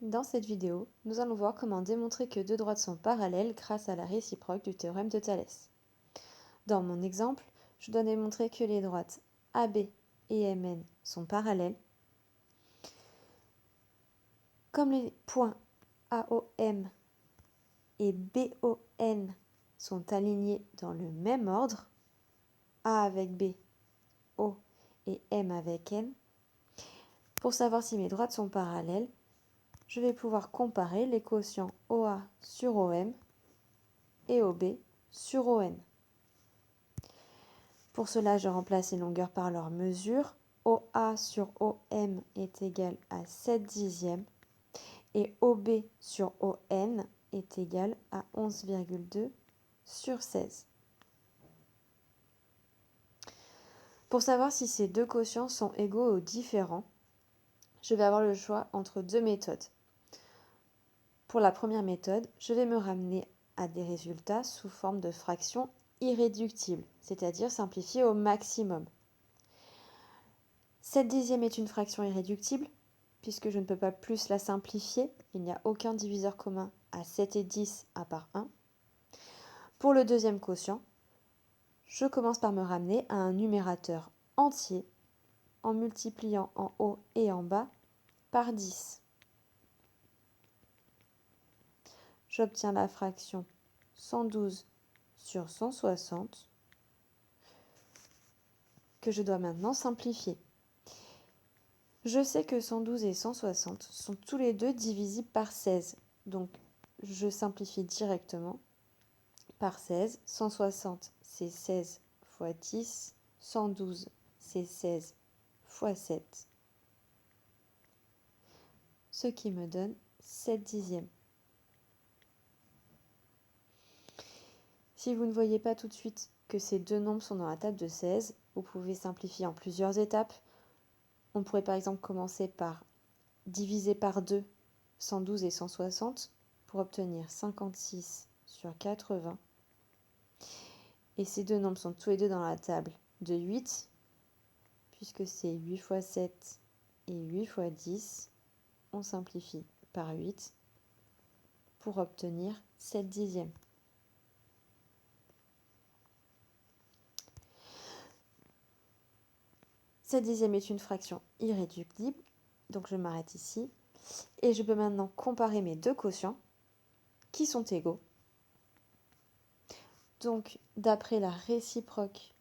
Dans cette vidéo, nous allons voir comment démontrer que deux droites sont parallèles grâce à la réciproque du théorème de Thalès. Dans mon exemple, je dois démontrer que les droites AB et MN sont parallèles. Comme les points AOM et BON sont alignés dans le même ordre, A avec B, O et M avec N, pour savoir si mes droites sont parallèles, je vais pouvoir comparer les quotients OA sur OM et OB sur ON. Pour cela, je remplace les longueurs par leur mesure. OA sur OM est égal à 7 dixièmes et OB sur ON est égal à 11,2 sur 16. Pour savoir si ces deux quotients sont égaux ou différents, je vais avoir le choix entre deux méthodes. Pour la première méthode, je vais me ramener à des résultats sous forme de fractions irréductibles, c'est-à-dire simplifiées au maximum. 7 dixièmes est une fraction irréductible, puisque je ne peux pas plus la simplifier. Il n'y a aucun diviseur commun à 7 et 10 à part 1. Pour le deuxième quotient, je commence par me ramener à un numérateur entier en multipliant en haut et en bas par 10. J'obtiens la fraction 112 sur 160 que je dois maintenant simplifier. Je sais que 112 et 160 sont tous les deux divisibles par 16, donc je simplifie directement par 16. 160 c'est 16 fois 10, 112 c'est 16 fois 7, ce qui me donne 7 dixièmes. Si vous ne voyez pas tout de suite que ces deux nombres sont dans la table de 16, vous pouvez simplifier en plusieurs étapes. On pourrait par exemple commencer par diviser par 2 112 et 160 pour obtenir 56 sur 80. Et ces deux nombres sont tous les deux dans la table de 8, puisque c'est 8 fois 7 et 8 fois 10. On simplifie par 8 pour obtenir 7 dixièmes. Cette dixième est une fraction irréductible, donc je m'arrête ici. Et je peux maintenant comparer mes deux quotients, qui sont égaux. Donc, d'après la réciproque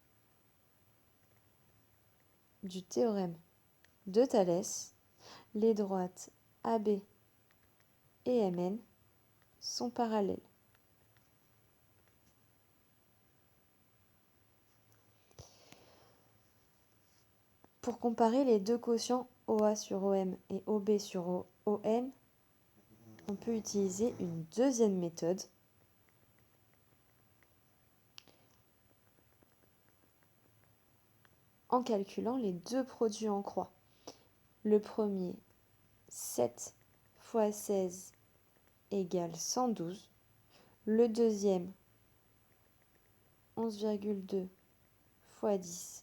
du théorème de Thalès, les droites AB et MN sont parallèles. Pour comparer les deux quotients OA sur OM et OB sur ON, on peut utiliser une deuxième méthode. En calculant les deux produits en croix. Le premier, 7 fois 16 égale 112. Le deuxième, 11,2 fois 10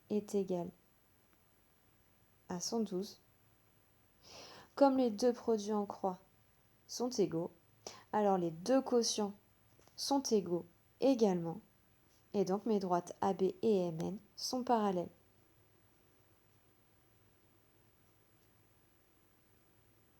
est égal à 112. Comme les deux produits en croix sont égaux, alors les deux quotients sont égaux également, et donc mes droites AB et MN sont parallèles.